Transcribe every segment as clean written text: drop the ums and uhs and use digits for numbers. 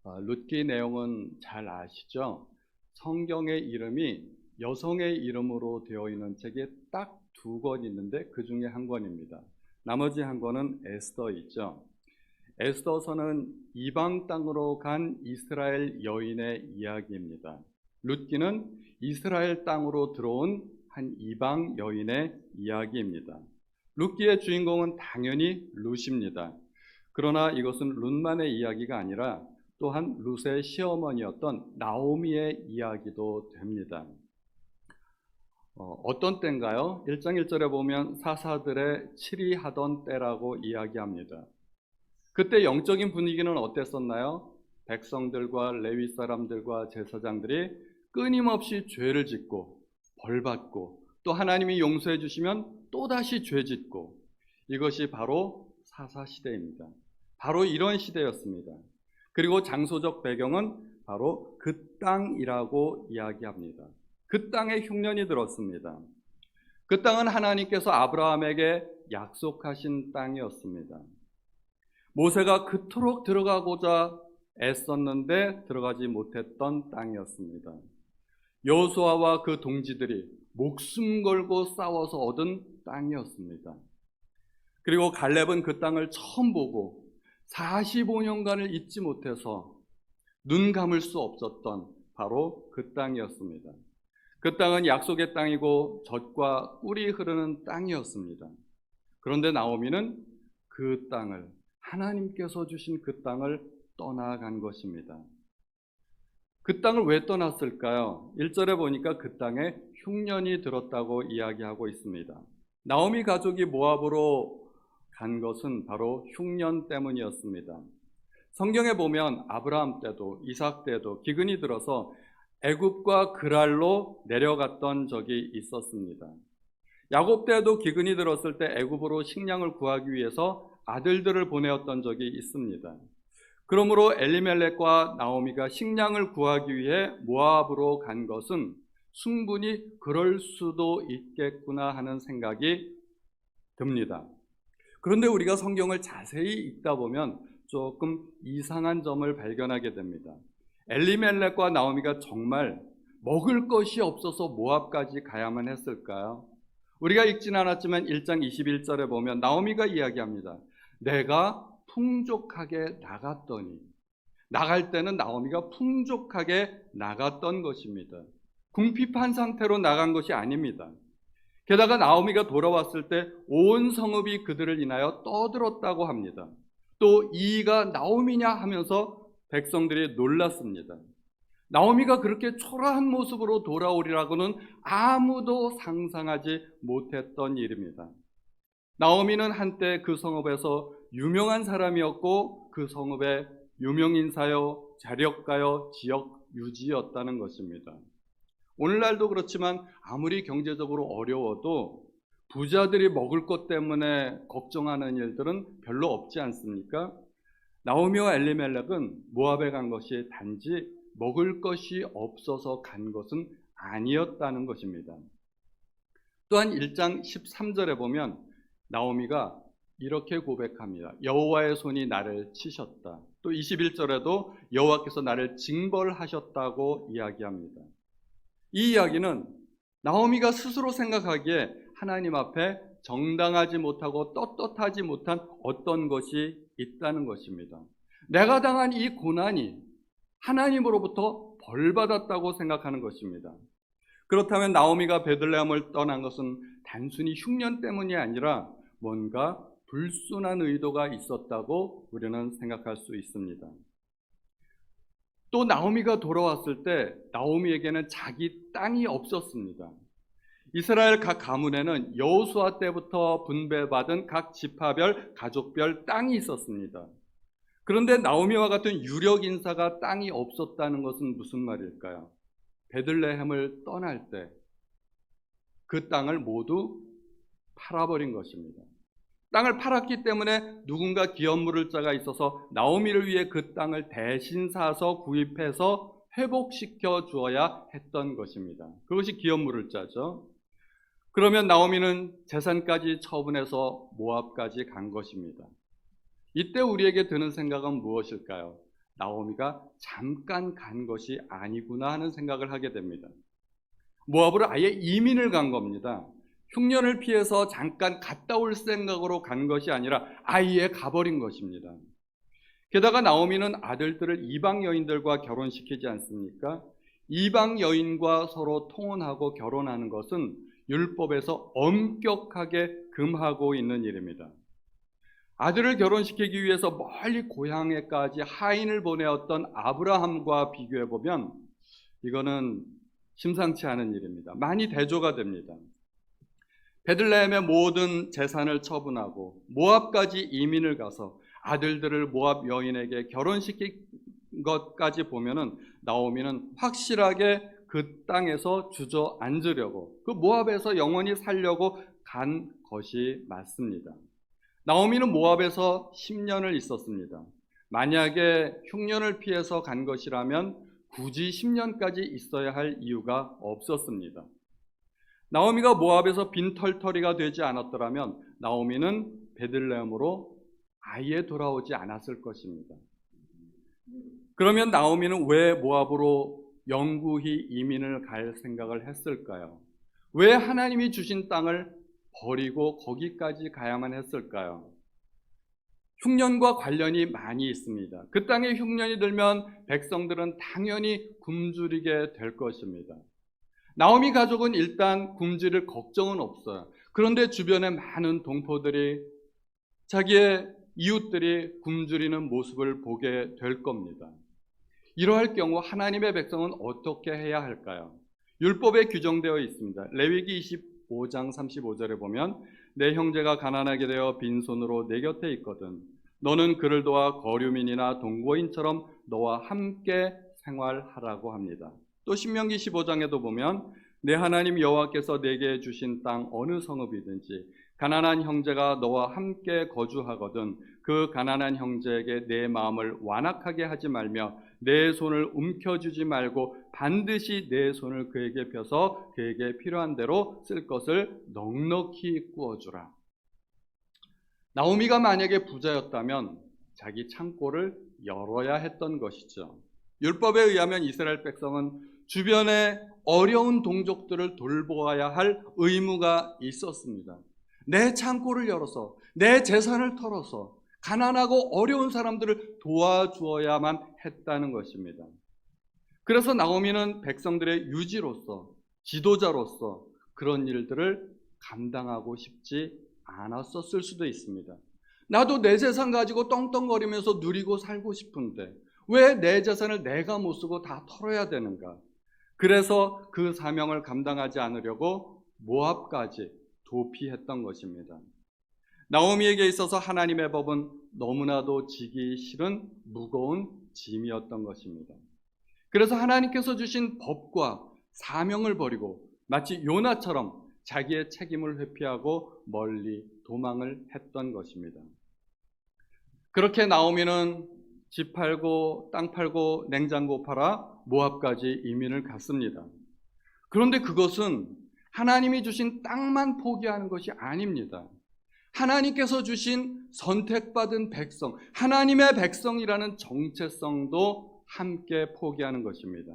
룻기 내용은 잘 아시죠? 성경의 이름이 여성의 이름으로 되어 있는 책이 딱 두 권 있는데 그 중에 한 권입니다. 나머지 한 권은 에스더이죠. 에스더서는 이방 땅으로 간 이스라엘 여인의 이야기입니다. 룻기는 이스라엘 땅으로 들어온 한 이방 여인의 이야기입니다. 룻기의 주인공은 당연히 룻입니다. 그러나 이것은 룻만의 이야기가 아니라 또한 룻의 시어머니였던 나오미의 이야기도 됩니다. 어떤 때인가요? 1장 1절에 보면 사사들의 치리하던 때라고 이야기합니다. 그때 영적인 분위기는 어땠었나요? 백성들과 레위 사람들과 제사장들이 끊임없이 죄를 짓고 벌받고 또 하나님이 용서해 주시면 또다시 죄 짓고, 이것이 바로 사사시대입니다. 바로 이런 시대였습니다. 그리고 장소적 배경은 바로 그 땅이라고 이야기합니다. 그 땅에 흉년이 들었습니다. 그 땅은 하나님께서 아브라함에게 약속하신 땅이었습니다. 모세가 그토록 들어가고자 애썼는데 들어가지 못했던 땅이었습니다. 여호수아와 그 동지들이 목숨 걸고 싸워서 얻은 땅이었습니다. 그리고 갈렙은 그 땅을 처음 보고 45년간을 잊지 못해서 눈 감을 수 없었던 바로 그 땅이었습니다. 그 땅은 약속의 땅이고 젖과 꿀이 흐르는 땅이었습니다. 그런데 나오미는 그 땅을, 하나님께서 주신 그 땅을 떠나간 것입니다. 그 땅을 왜 떠났을까요? 1절에 보니까 그 땅에 흉년이 들었다고 이야기하고 있습니다. 나오미 가족이 모압으로 간 것은 바로 흉년 때문이었습니다. 성경에 보면 아브라함 때도 이삭 때도 기근이 들어서 애굽과 그랄로 내려갔던 적이 있었습니다. 야곱 때도 기근이 들었을 때 애굽으로 식량을 구하기 위해서 아들들을 보내었던 적이 있습니다. 그러므로 엘리멜렉과 나오미가 식량을 구하기 위해 모압으로 간 것은 충분히 그럴 수도 있겠구나 하는 생각이 듭니다. 그런데 우리가 성경을 자세히 읽다 보면 조금 이상한 점을 발견하게 됩니다. 엘리멜렉과 나오미가 정말 먹을 것이 없어서 모압까지 가야만 했을까요? 우리가 읽진 않았지만 1장 21절에 보면 나오미가 이야기합니다. 내가 풍족하게 나갔더니, 나갈 때는 나오미가 풍족하게 나갔던 것입니다. 궁핍한 상태로 나간 것이 아닙니다. 게다가 나오미가 돌아왔을 때 온 성읍이 그들을 인하여 떠들었다고 합니다. 또 이가 나오미냐 하면서 백성들이 놀랐습니다. 나오미가 그렇게 초라한 모습으로 돌아오리라고는 아무도 상상하지 못했던 일입니다. 나오미는 한때 그 성읍에서 유명한 사람이었고 그 성읍의 유명인사요, 자력가요, 지역 유지였다는 것입니다. 오늘날도 그렇지만 아무리 경제적으로 어려워도 부자들이 먹을 것 때문에 걱정하는 일들은 별로 없지 않습니까? 나오미와 엘리멜렉은 모압에 간 것이 단지 먹을 것이 없어서 간 것은 아니었다는 것입니다. 또한 1장 13절에 보면 나오미가 이렇게 고백합니다. 여호와의 손이 나를 치셨다. 또 21절에도 여호와께서 나를 징벌하셨다고 이야기합니다. 이 이야기는 나오미가 스스로 생각하기에 하나님 앞에 정당하지 못하고 떳떳하지 못한 어떤 것이 있다는 것입니다. 내가 당한 이 고난이 하나님으로부터 벌받았다고 생각하는 것입니다. 그렇다면 나오미가 베들레헴을 떠난 것은 단순히 흉년 때문이 아니라 뭔가 불순한 의도가 있었다고 우리는 생각할 수 있습니다. 또 나오미가 돌아왔을 때 나오미에게는 자기 땅이 없었습니다. 이스라엘 각 가문에는 여호수아 때부터 분배받은 각 지파별, 가족별 땅이 있었습니다. 그런데 나오미와 같은 유력 인사가 땅이 없었다는 것은 무슨 말일까요? 베들레헴을 떠날 때 그 땅을 모두 팔아버린 것입니다. 땅을 팔았기 때문에 누군가 기업 물을 자가 있어서 나오미를 위해 그 땅을 대신 사서 구입해서 회복시켜 주어야 했던 것입니다. 그것이 기업 물을 자죠. 그러면 나오미는 재산까지 처분해서 모압까지 간 것입니다. 이때 우리에게 드는 생각은 무엇일까요? 나오미가 잠깐 간 것이 아니구나 하는 생각을 하게 됩니다. 모압으로 아예 이민을 간 겁니다. 흉년을 피해서 잠깐 갔다 올 생각으로 간 것이 아니라 아예 가버린 것입니다. 게다가 나오미는 아들들을 이방 여인들과 결혼시키지 않습니까? 이방 여인과 서로 통혼하고 결혼하는 것은 율법에서 엄격하게 금하고 있는 일입니다. 아들을 결혼시키기 위해서 멀리 고향에까지 하인을 보내었던 아브라함과 비교해 보면 이거는 심상치 않은 일입니다. 많이 대조가 됩니다. 베들레헴의 모든 재산을 처분하고 모압까지 이민을 가서 아들들을 모압 여인에게 결혼시킨 것까지 보면은 나오미는 확실하게 그 땅에서 주저앉으려고, 그 모압에서 영원히 살려고 간 것이 맞습니다. 나오미는 모압에서 10년을 있었습니다. 만약에 흉년을 피해서 간 것이라면 굳이 10년까지 있어야 할 이유가 없었습니다. 나오미가 모압에서 빈털터리가 되지 않았더라면 나오미는 베들레헴으로 아예 돌아오지 않았을 것입니다. 그러면 나오미는 왜 모압으로 영구히 이민을 갈 생각을 했을까요? 왜 하나님이 주신 땅을 버리고 거기까지 가야만 했을까요? 흉년과 관련이 많이 있습니다. 그 땅에 흉년이 들면 백성들은 당연히 굶주리게 될 것입니다. 나오미 가족은 일단 굶주릴 걱정은 없어요. 그런데 주변에 많은 동포들이, 자기의 이웃들이 굶주리는 모습을 보게 될 겁니다. 이러할 경우 하나님의 백성은 어떻게 해야 할까요? 율법에 규정되어 있습니다. 레위기 25장 35절에 보면 내 형제가 가난하게 되어 빈손으로 내 곁에 있거든 너는 그를 도와 거류민이나 동거인처럼 너와 함께 생활하라고 합니다. 또 신명기 15장에도 보면 내 하나님 여호와께서 내게 주신 땅 어느 성읍이든지 가난한 형제가 너와 함께 거주하거든 그 가난한 형제에게 내 마음을 완악하게 하지 말며 내 손을 움켜쥐지 말고 반드시 내 손을 그에게 펴서 그에게 필요한 대로 쓸 것을 넉넉히 구워주라. 나오미가 만약에 부자였다면 자기 창고를 열어야 했던 것이죠. 율법에 의하면 이스라엘 백성은 주변의 어려운 동족들을 돌보아야 할 의무가 있었습니다. 내 창고를 열어서 내 재산을 털어서 가난하고 어려운 사람들을 도와주어야만 했다는 것입니다. 그래서 나오미는 백성들의 유지로서, 지도자로서 그런 일들을 감당하고 싶지 않았었을 수도 있습니다. 나도 내 재산 가지고 떵떵거리면서 누리고 살고 싶은데 왜 내 재산을 내가 못 쓰고 다 털어야 되는가? 그래서 그 사명을 감당하지 않으려고 모압까지 도피했던 것입니다. 나오미에게 있어서 하나님의 법은 너무나도 지기 싫은 무거운 짐이었던 것입니다. 그래서 하나님께서 주신 법과 사명을 버리고 마치 요나처럼 자기의 책임을 회피하고 멀리 도망을 했던 것입니다. 그렇게 나오미는 집 팔고 땅 팔고 냉장고 팔아 모압까지 이민을 갔습니다. 그런데 그것은 하나님이 주신 땅만 포기하는 것이 아닙니다. 하나님께서 주신 선택받은 백성, 하나님의 백성이라는 정체성도 함께 포기하는 것입니다.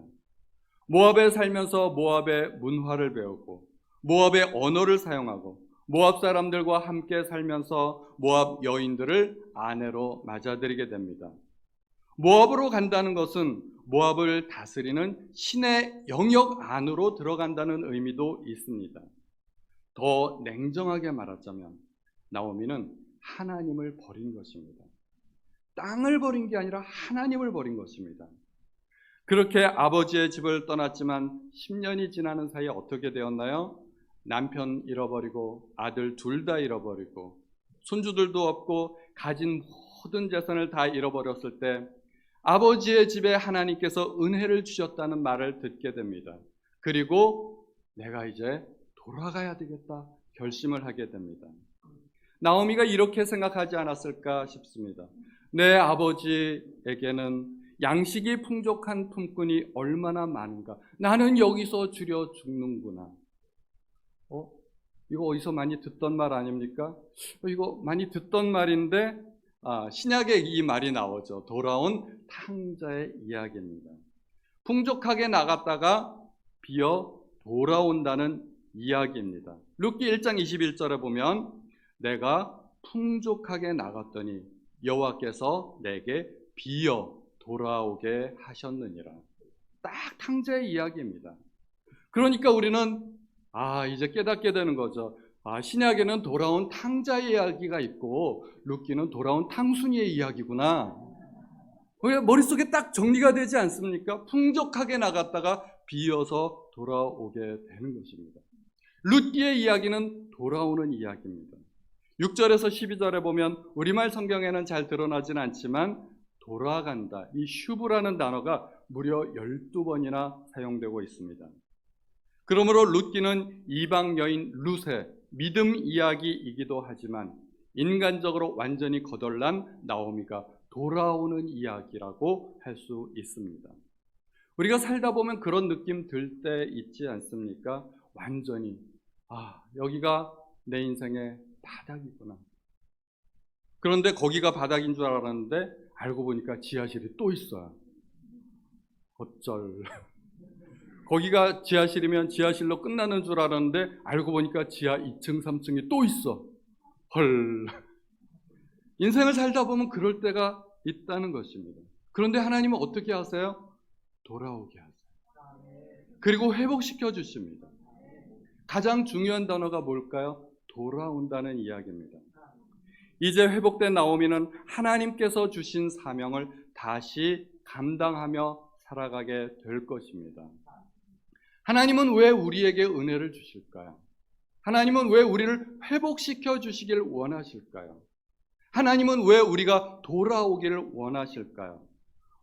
모압에 살면서 모압의 문화를 배우고 모압의 언어를 사용하고 모압 사람들과 함께 살면서 모압 여인들을 아내로 맞아들이게 됩니다. 모압으로 간다는 것은 모압을 다스리는 신의 영역 안으로 들어간다는 의미도 있습니다. 더 냉정하게 말하자면 나오미는 하나님을 버린 것입니다. 땅을 버린 게 아니라 하나님을 버린 것입니다. 그렇게 아버지의 집을 떠났지만 10년이 지나는 사이에 어떻게 되었나요? 남편 잃어버리고 아들 둘 다 잃어버리고 손주들도 없고 가진 모든 재산을 다 잃어버렸을 때 아버지의 집에 하나님께서 은혜를 주셨다는 말을 듣게 됩니다. 그리고 내가 이제 돌아가야 되겠다 결심을 하게 됩니다. 나오미가 이렇게 생각하지 않았을까 싶습니다. 내 아버지에게는 양식이 풍족한 품꾼이 얼마나 많은가. 나는 여기서 줄여 죽는구나. 이거 어디서 많이 듣던 말 아닙니까? 이거 많이 듣던 말인데 신약에 이 말이 나오죠. 돌아온 탕자의 이야기입니다. 풍족하게 나갔다가 비어 돌아온다는 이야기입니다. 룻기 1장 21절에 보면 내가 풍족하게 나갔더니 여호와께서 내게 비어 돌아오게 하셨느니라. 딱 탕자의 이야기입니다. 그러니까 우리는 이제 깨닫게 되는 거죠. 신약에는 돌아온 탕자의 이야기가 있고 룻기는 돌아온 탕순이의 이야기구나. 머릿속에 딱 정리가 되지 않습니까? 풍족하게 나갔다가 비어서 돌아오게 되는 것입니다. 룻기의 이야기는 돌아오는 이야기입니다. 6절에서 12절에 보면 우리말 성경에는 잘 드러나진 않지만 돌아간다, 이 슈브라는 단어가 무려 12번이나 사용되고 있습니다. 그러므로 룻기는 이방 여인 룻의 믿음 이야기이기도 하지만 인간적으로 완전히 거덜난 나오미가 돌아오는 이야기라고 할 수 있습니다. 우리가 살다 보면 그런 느낌 들 때 있지 않습니까? 완전히 여기가 내 인생의 바닥이구나. 그런데 거기가 바닥인 줄 알았는데 알고 보니까 지하실이 또 있어요. 어쩔. 거기가 지하실이면 지하실로 끝나는 줄 알았는데 알고 보니까 지하 2층, 3층이 또 있어. 헐. 인생을 살다 보면 그럴 때가 있다는 것입니다. 그런데 하나님은 어떻게 하세요? 돌아오게 하세요. 그리고 회복시켜 주십니다. 가장 중요한 단어가 뭘까요? 돌아온다는 이야기입니다. 이제 회복된 나오미는 하나님께서 주신 사명을 다시 감당하며 살아가게 될 것입니다. 하나님은 왜 우리에게 은혜를 주실까요? 하나님은 왜 우리를 회복시켜 주시길 원하실까요? 하나님은 왜 우리가 돌아오기를 원하실까요?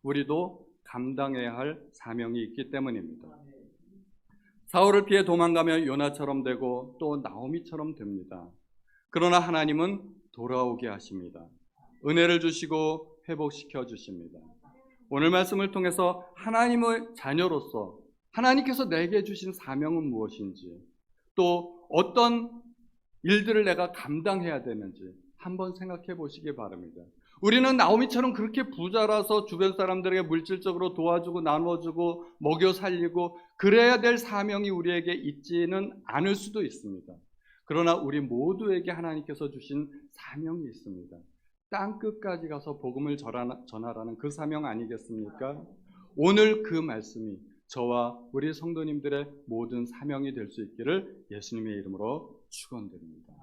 우리도 감당해야 할 사명이 있기 때문입니다. 사울을 피해 도망가면 요나처럼 되고 또 나오미처럼 됩니다. 그러나 하나님은 돌아오게 하십니다. 은혜를 주시고 회복시켜 주십니다. 오늘 말씀을 통해서 하나님의 자녀로서 하나님께서 내게 주신 사명은 무엇인지, 또 어떤 일들을 내가 감당해야 되는지 한번 생각해 보시기 바랍니다. 우리는 나오미처럼 그렇게 부자라서 주변 사람들에게 물질적으로 도와주고 나눠주고 먹여 살리고 그래야 될 사명이 우리에게 있지는 않을 수도 있습니다. 그러나 우리 모두에게 하나님께서 주신 사명이 있습니다. 땅끝까지 가서 복음을 전하라는 그 사명 아니겠습니까? 오늘 그 말씀이 저와 우리 성도님들의 모든 사명이 될 수 있기를 예수님의 이름으로 축원드립니다.